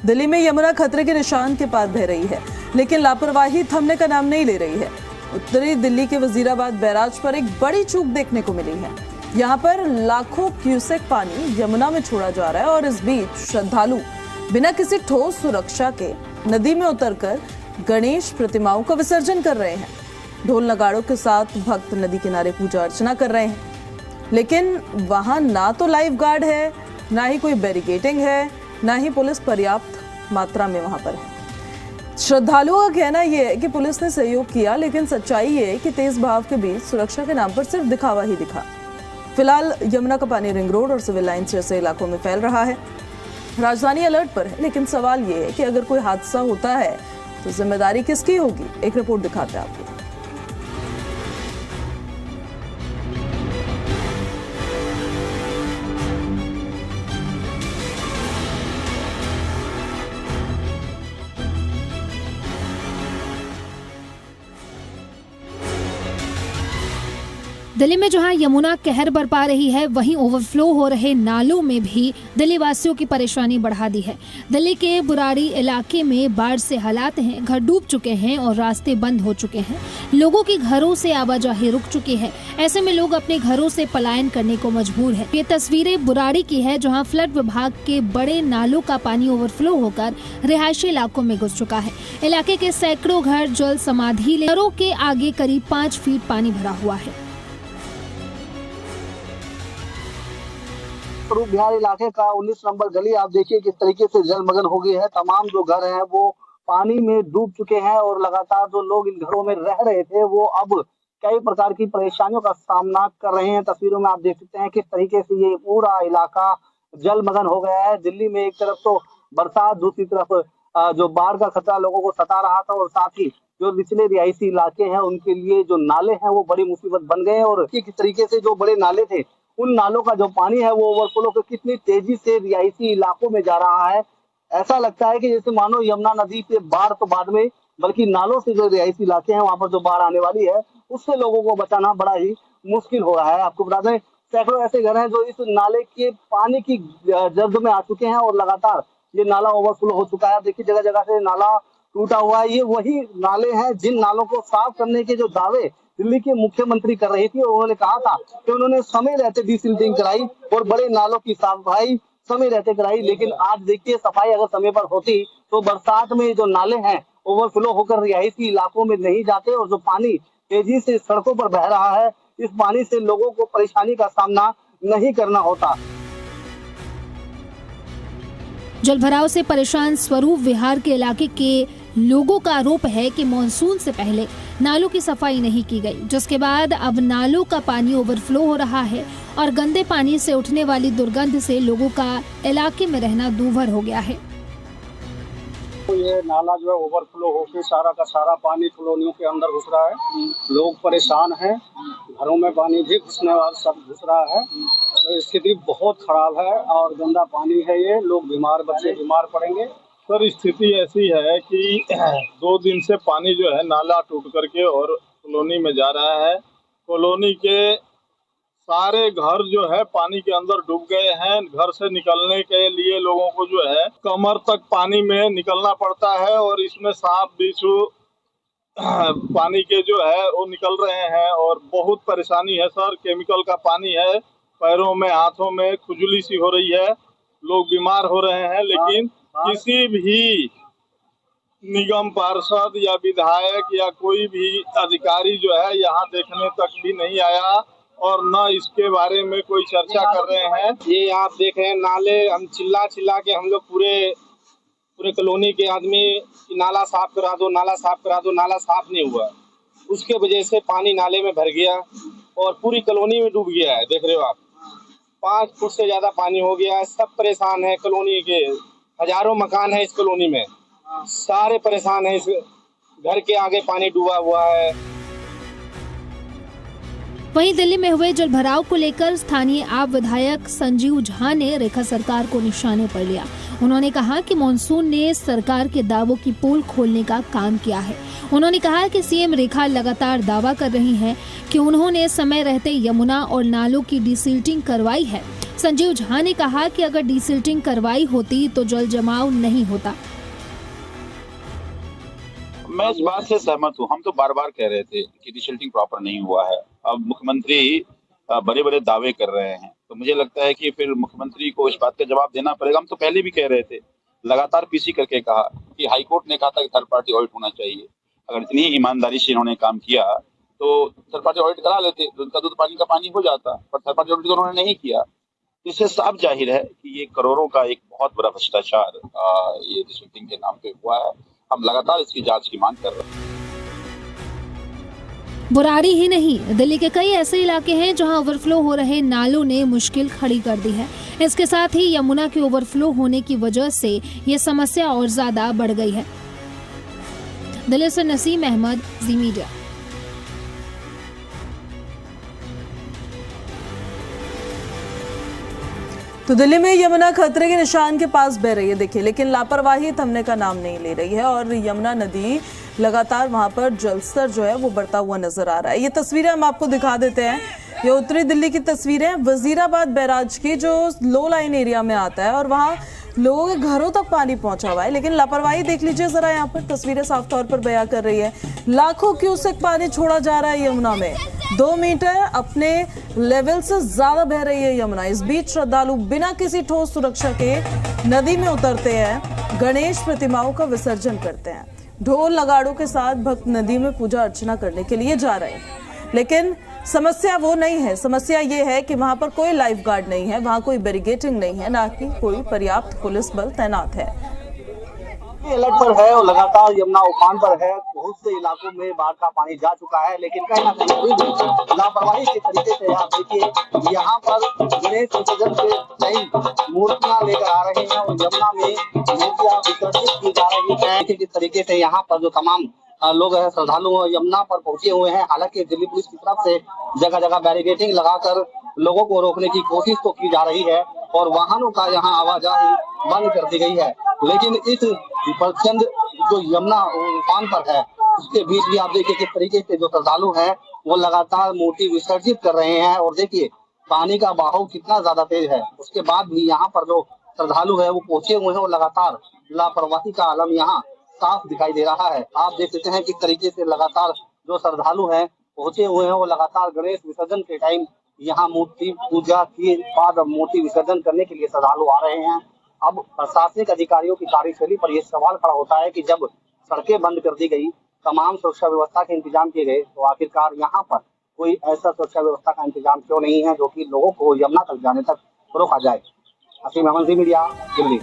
दिल्ली में यमुना खतरे के निशान के पार बह रही है, लेकिन लापरवाही थमने का नाम नहीं ले रही है। उत्तरी दिल्ली के वजीराबाद बैराज पर एक बड़ी चूक देखने को मिली है। यहाँ पर लाखों क्यूसेक पानी यमुना में छोड़ा जा रहा है और इस बीच श्रद्धालु बिना किसी ठोस सुरक्षा के नदी में उतरकर गणेश प्रतिमाओं का विसर्जन कर रहे हैं। ढोल नगाड़ों के साथ भक्त नदी किनारे पूजा अर्चना कर रहे हैं, लेकिन वहां ना तो लाइफ गार्ड है, ना ही कोई बैरिकेडिंग है, ना ही पुलिस पर्याप्त मात्रा में वहां पर है। श्रद्धालुओं का कहना यह है कि पुलिस ने सहयोग किया, लेकिन सच्चाई ये है कि तेज बहाव के बीच सुरक्षा के नाम पर सिर्फ दिखावा ही दिखा। फिलहाल यमुना का पानी रिंग रोड और सिविल लाइंस जैसे इलाकों में फैल रहा है। राजधानी अलर्ट पर है, लेकिन सवाल ये है कि अगर कोई हादसा होता है तो जिम्मेदारी किसकी होगी। एक रिपोर्ट दिखाते हैं आपको। दिल्ली में जहां यमुना कहर बरपा रही है, वहीं ओवरफ्लो हो रहे नालों में भी दिल्ली वासियों की परेशानी बढ़ा दी है। दिल्ली के बुराड़ी इलाके में बाढ़ से हालात हैं, घर डूब चुके हैं और रास्ते बंद हो चुके हैं। लोगों के घरों से आवाजाही रुक चुकी है। ऐसे में लोग अपने घरों से पलायन करने को मजबूर है। ये तस्वीरें बुराड़ी की है, जहाँ फ्लड विभाग के बड़े नालों का पानी ओवरफ्लो होकर रिहायशी इलाकों में घुस चुका है। इलाके के सैकड़ों घर जल समाधि घरों के आगे करीब 5 फीट पानी भरा हुआ है। स्वरूप विहार इलाके का 19 नंबर गली आप देखिए किस तरीके से जलमग्न हो गई है। तमाम जो घर हैं वो पानी में डूब चुके हैं और लगातार जो लोग इन घरों में रह रहे थे वो अब कई प्रकार की परेशानियों का सामना कर रहे हैं। तस्वीरों में आप देख सकते हैं किस तरीके से ये पूरा इलाका जलमग्न हो गया है। दिल्ली में एक तरफ तो बरसात, दूसरी तरफ जो बाढ़ का खतरा लोगों को सता रहा था और साथ ही जो निचले रिहायशी इलाके हैं उनके लिए जो नाले हैं वो बड़ी मुसीबत बन गए हैं। और किस तरीके से जो बड़े नाले थे उन नालों का जो पानी है वो ओवरफ्लो के कितनी तेजी से रिहायशी इलाकों में जा रहा है। ऐसा लगता है कि जैसे मानो यमुना नदी पे बाढ़ तो बाद में, बल्कि नालों से जो रिहायशी इलाके हैं वहां पर जो बाढ़ आने वाली है उससे लोगों को बचाना बड़ा ही मुश्किल हो रहा है। आपको बता दें सैकड़ों ऐसे घर हैं जो इस नाले के पानी की जर्द में आ चुके हैं और लगातार ये नाला ओवरफ्लो हो चुका है। देखिए जगह जगह से नाला टूटा हुआ है। ये वही नाले हैं जिन नालों को साफ करने के जो दावे दिल्ली के मुख्यमंत्री कर रही थी। उन्होंने कहा था कि उन्होंने समय रहते डीसिल्टिंग कराई और बड़े नालों की साफ सफाई समय रहते कराई, लेकिन आज देखिए सफाई अगर समय पर होती तो बरसात में जो नाले हैं ओवरफ्लो होकर रिहायशी इलाकों में नहीं जाते और जो पानी तेजी से सड़कों पर बह रहा है इस पानी से लोगों को परेशानी का सामना नहीं करना होता। जलभराव से परेशान स्वरूप विहार के इलाके के लोगों का आरोप है कि मॉनसून से पहले नालों की सफाई नहीं की गई, जिसके बाद अब नालों का पानी ओवरफ्लो हो रहा है और गंदे पानी से उठने वाली दुर्गंध से लोगों का इलाके में रहना दूभर हो गया है। ये नाला जो है ओवरफ्लो होकर सारा का सारा पानी कॉलोनियों के अंदर घुस रहा है। लोग परेशान हैं, घरों में पानी भी घुसने वाला सब घुस रहा है। तो स्थिति बहुत खराब है और गंदा पानी है। ये लोग बीमार, बच्चे बीमार पड़ेंगे। सर स्थिति ऐसी है कि 2 दिन से पानी जो है नाला टूट करके और कॉलोनी में जा रहा है। कॉलोनी के सारे घर जो है पानी के अंदर डूब गए हैं। घर से निकलने के लिए लोगों को जो है कमर तक पानी में निकलना पड़ता है और इसमें सांप बिच्छू पानी के जो है वो निकल रहे हैं और बहुत परेशानी है सर। केमिकल का पानी है, पैरों में हाथों में खुजली सी हो रही है, लोग बीमार हो रहे हैं। लेकिन किसी भी निगम पार्षद या विधायक या कोई भी अधिकारी जो है यहाँ देखने तक भी नहीं आया और न इसके बारे में कोई चर्चा कर रहे हैं। ये आप देख रहे हैं नाले, हम चिल्ला चिल्ला के हम लोग पूरे कॉलोनी के आदमी नाला साफ करा दो, नाला साफ करा दो, नाला साफ नहीं हुआ। उसके वजह से पानी नाले में भर गया और पूरी कॉलोनी में डूब गया है। देख रहे हो आप, 5 फुट से ज्यादा पानी हो गया है। सब परेशान है, कॉलोनी के हजारों मकान है इस कॉलोनी में, सारे परेशान है। इस घर के आगे पानी डूबा हुआ है। वहीं दिल्ली में हुए जलभराव को लेकर स्थानीय आप विधायक संजीव झा ने रेखा सरकार को निशाने पर लिया। उन्होंने कहा कि मॉनसून ने सरकार के दावों की पोल खोलने का काम किया है। उन्होंने कहा कि सीएम रेखा लगातार दावा कर रही हैं कि उन्होंने समय रहते यमुना और नालों की डिसिल्टिंग करवाई है संजीव झा ने कहा कि अगर डिसिल्टिंग करवाई होती तो जल जमाव नहीं होता। मैं इस बात से सहमत हूँ। हम तो बार बार कह रहे थे कि डिसिल्टिंग प्रॉपर नहीं हुआ है। अब मुख्यमंत्री बड़े बड़े दावे कर रहे हैं, तो मुझे लगता है कि फिर मुख्यमंत्री को इस बात का जवाब देना पड़ेगा। हम तो पहले भी कह रहे थे, लगातार पीसी करके कहा कि हाईकोर्ट ने कहा था कि थर्ड पार्टी ऑडिट होना चाहिए। अगर इतनी ईमानदारी से इन्होंने काम किया तो थर्ड पार्टी ऑडिट करा लेते, दूध का दूध पानी का पानी हो जाता, पर थर्ड पार्टी ऑडिट तो उन्होंने नहीं किया। इससे साफ जाहिर है कि ये करोड़ों का एक बहुत बड़ा भ्रष्टाचार ये डिसिल्टिंग के नाम पे हुआ है। हम लगातार इसकी जांच की मांग कर रहे हैं। बुराड़ी ही नहीं, दिल्ली के कई ऐसे इलाके हैं जहां ओवरफ्लो हो रहे नालों ने मुश्किल खड़ी कर दी है। इसके साथ ही यमुना के ओवरफ्लो होने की वजह से ये समस्या और ज्यादा बढ़ गई है। दिल्ली से नसीम अहमद, जी मीडिया। तो दिल्ली में यमुना खतरे के निशान के पास बह रही है, देखिए, लेकिन लापरवाही थमने का नाम नहीं ले रही है और यमुना नदी लगातार वहां पर जलस्तर जो है वो बढ़ता हुआ नजर आ रहा है। ये तस्वीरें हम आपको दिखा देते हैं। ये उत्तरी दिल्ली की तस्वीरें वजीराबाद बैराज की, जो लो लाइन एरिया में आता है और वहां लोगों के घरों तक पानी पहुंचा हुआ है। लेकिन लापरवाही देख लीजिए जरा, यहाँ पर तस्वीरें साफ तौर पर बयां कर रही है। लाखों क्यूसेक पानी छोड़ा जा रहा है यमुना में। 2 मीटर अपने लेवल से ज्यादा बह रही है यमुना। इस बीच श्रद्धालु बिना किसी ठोस सुरक्षा के नदी में उतरते हैं, गणेश प्रतिमाओं का विसर्जन करते हैं। ढोल नगाड़ों के साथ भक्त नदी में पूजा अर्चना करने के लिए जा रहे हैं। लेकिन समस्या वो नहीं है, समस्या ये है कि वहां पर कोई लाइफ गार्ड नहीं है, वहां कोई बैरिकेडिंग नहीं है, ना कि कोई पर्याप्त पुलिस बल तैनात है। अलर्ट पर है और लगातार यमुना उफान पर है। बहुत से इलाकों में बाढ़ का पानी जा चुका है, लेकिन कहीं ना कहीं लापरवाही के तरीके से आप देखिए, यहाँ पर गणेश विसर्जन से कई मूर्तियां लेकर आ रहे हैं और यमुना में मूर्तियां विसर्जित की जा रही है। किस तरीके से यहाँ पर जो तमाम लोग हैं, श्रद्धालु यमुना पर पहुंचे हुए हैं। हालांकि दिल्ली पुलिस की तरफ से जगह जगह बैरिकेडिंग लगाकर लोगों को रोकने की कोशिश तो की जा रही है और वाहनों का यहाँ आवाजाही बंद कर दी गई है। लेकिन इस प्रचंड जो यमुना उफान पर है, उसके बीच भी आप देखिए किस तरीके से जो श्रद्धालु हैं वो लगातार मूर्ति विसर्जित कर रहे हैं और देखिए पानी का बहाव कितना ज्यादा तेज है। उसके बाद भी यहाँ पर जो श्रद्धालु है वो पहुंचे हुए हैं और लगातार लापरवाही का आलम यहाँ साफ दिखाई दे रहा है। आप देख सकते हैं किस तरीके से लगातार जो श्रद्धालु हैं पहुंचे हुए हैं वो लगातार गणेश विसर्जन के टाइम यहाँ मूर्ति पूजा के बाद मूर्ति विसर्जन करने के लिए श्रद्धालु आ रहे हैं। अब प्रशासनिक अधिकारियों की कार्यशैली पर यह सवाल खड़ा होता है कि जब सड़कें बंद कर दी गई, तमाम सुरक्षा व्यवस्था के इंतजाम किए गए, तो आखिरकार यहाँ पर कोई ऐसा सुरक्षा व्यवस्था का इंतजाम क्यों नहीं है जो कि लोगों को यमुना तक जाने तक रोका जाए। नसीम अहमद, जी मीडिया, दिल्ली।